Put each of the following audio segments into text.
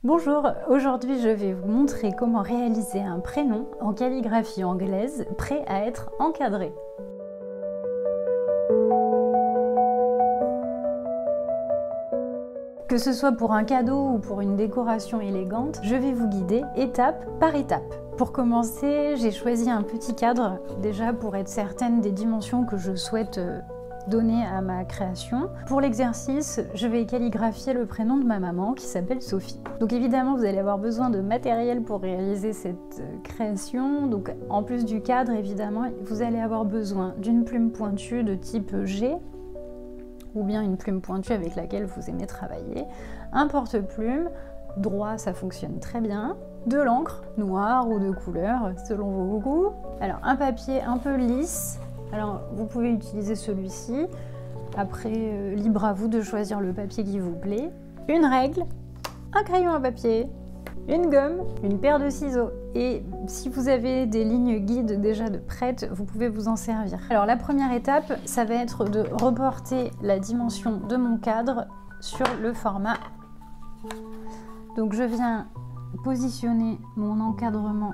Bonjour, aujourd'hui je vais vous montrer comment réaliser un prénom en calligraphie anglaise prêt à être encadré. Que ce soit pour un cadeau ou pour une décoration élégante, je vais vous guider étape par étape. Pour commencer, j'ai choisi un petit cadre, déjà pour être certaine des dimensions que je souhaite donner à ma création. Pour l'exercice, je vais calligraphier le prénom de ma maman qui s'appelle Sophie. Donc évidemment, vous allez avoir besoin de matériel pour réaliser cette création. Donc en plus du cadre, évidemment, vous allez avoir besoin d'une plume pointue de type G, ou bien une plume pointue avec laquelle vous aimez travailler, un porte-plume, droit ça fonctionne très bien, de l'encre noire ou de couleur selon vos goûts, alors un papier un peu lisse, alors vous pouvez utiliser celui-ci, après libre à vous de choisir le papier qui vous plaît, une règle, un crayon à papier, une gomme, une paire de ciseaux. Et si vous avez des lignes guides déjà de prêtes, vous pouvez vous en servir. Alors la première étape, ça va être de reporter la dimension de mon cadre sur le format. Donc je viens positionner mon encadrement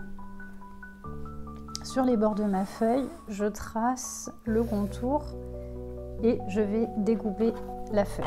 sur les bords de ma feuille, je trace le contour et je vais découper la feuille.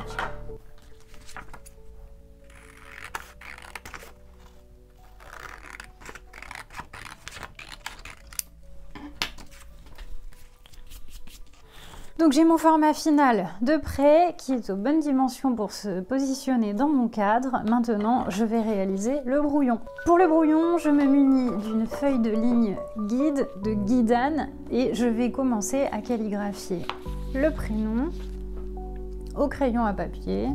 Donc j'ai mon format final de prêt qui est aux bonnes dimensions pour se positionner dans mon cadre. Maintenant, je vais réaliser le brouillon. Pour le brouillon, je me munis d'une feuille de ligne guide de Guidane et je vais commencer à calligraphier le prénom au crayon à papier.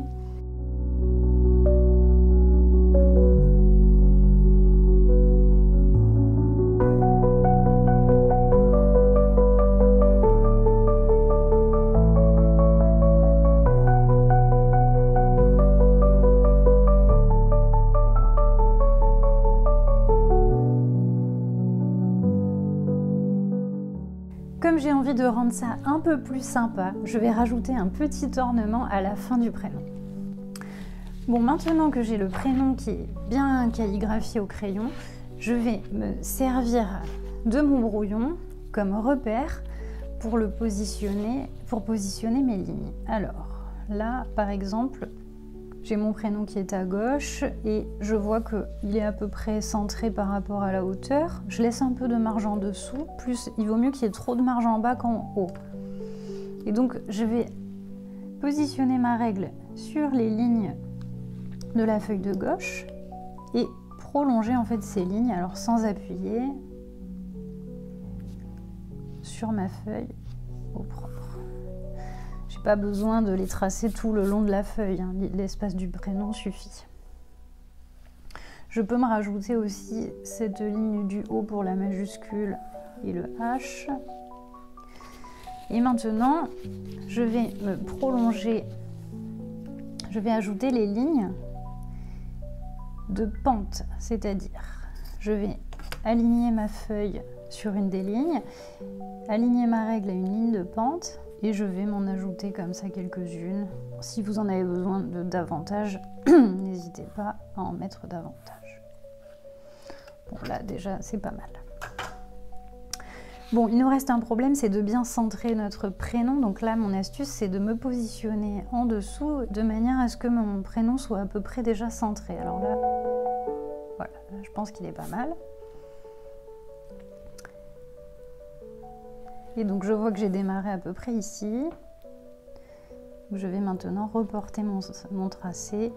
Comme j'ai envie de rendre ça un peu plus sympa, je vais rajouter un petit ornement à la fin du prénom. Bon, maintenant que j'ai le prénom qui est bien calligraphié au crayon, je vais me servir de mon brouillon comme repère pour positionner mes lignes. Alors là, par exemple, j'ai mon prénom qui est à gauche et je vois qu'il est à peu près centré par rapport à la hauteur. Je laisse un peu de marge en dessous, plus il vaut mieux qu'il y ait trop de marge en bas qu'en haut. Et donc je vais positionner ma règle sur les lignes de la feuille de gauche et prolonger en fait ces lignes, alors sans appuyer, sur ma feuille au propre. Pas besoin de les tracer tout le long de la feuille, hein. L'espace du prénom suffit. Je peux me rajouter aussi cette ligne du haut pour la majuscule et le H. Et maintenant, je vais me prolonger, je vais ajouter les lignes de pente, c'est-à-dire je vais aligner ma feuille sur une des lignes, aligner ma règle à une ligne de pente, et je vais m'en ajouter comme ça quelques-unes. Si vous en avez besoin de davantage, n'hésitez pas à en mettre davantage. Bon, là déjà c'est pas mal. Bon, il nous reste un problème, c'est de bien centrer notre prénom. Donc là, mon astuce, c'est de me positionner en dessous de manière à ce que mon prénom soit à peu près déjà centré. Alors là, voilà, là, je pense qu'il est pas mal. Et donc je vois que j'ai démarré à peu près ici. Je vais maintenant reporter mon tracé.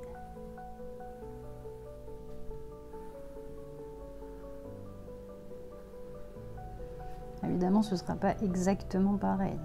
Évidemment, ce ne sera pas exactement pareil.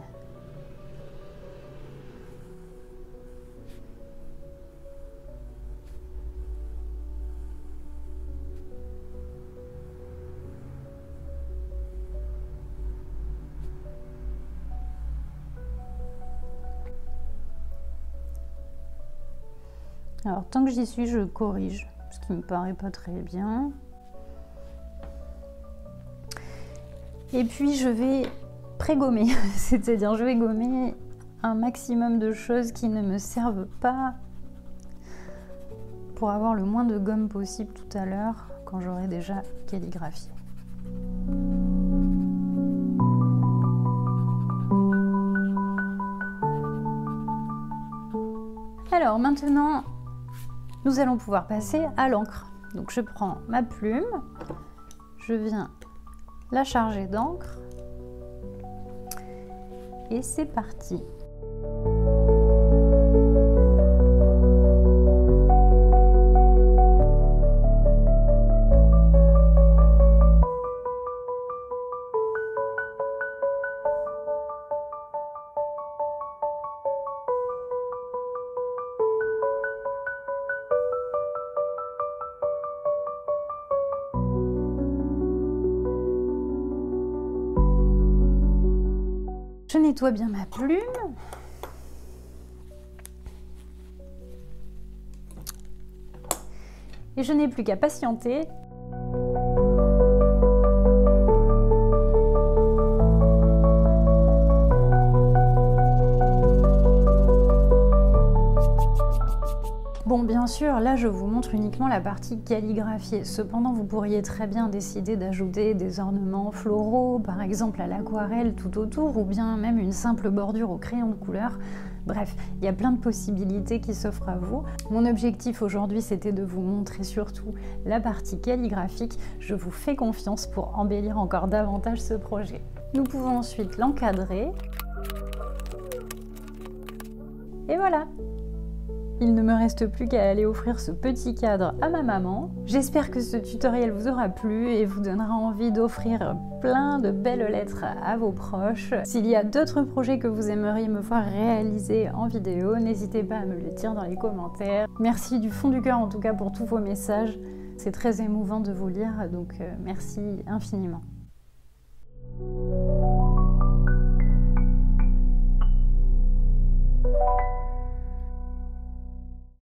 Alors, tant que j'y suis, je corrige, ce qui me paraît pas très bien. Et puis, je vais pré-gommer, c'est-à-dire je vais gommer un maximum de choses qui ne me servent pas pour avoir le moins de gomme possible tout à l'heure quand j'aurai déjà calligraphié. Alors maintenant, nous allons pouvoir passer à l'encre. Donc je prends ma plume, je viens la charger d'encre et c'est parti. Je nettoie bien ma plume. Et je n'ai plus qu'à patienter. Bon, bien sûr, là je vous montre uniquement la partie calligraphiée. Cependant, vous pourriez très bien décider d'ajouter des ornements floraux, par exemple à l'aquarelle tout autour, ou bien même une simple bordure au crayon de couleur. Bref, il y a plein de possibilités qui s'offrent à vous. Mon objectif aujourd'hui, c'était de vous montrer surtout la partie calligraphique. Je vous fais confiance pour embellir encore davantage ce projet. Nous pouvons ensuite l'encadrer. Et voilà! Il ne me reste plus qu'à aller offrir ce petit cadre à ma maman. J'espère que ce tutoriel vous aura plu et vous donnera envie d'offrir plein de belles lettres à vos proches. S'il y a d'autres projets que vous aimeriez me voir réaliser en vidéo, n'hésitez pas à me le dire dans les commentaires. Merci du fond du cœur en tout cas pour tous vos messages. C'est très émouvant de vous lire, donc merci infiniment.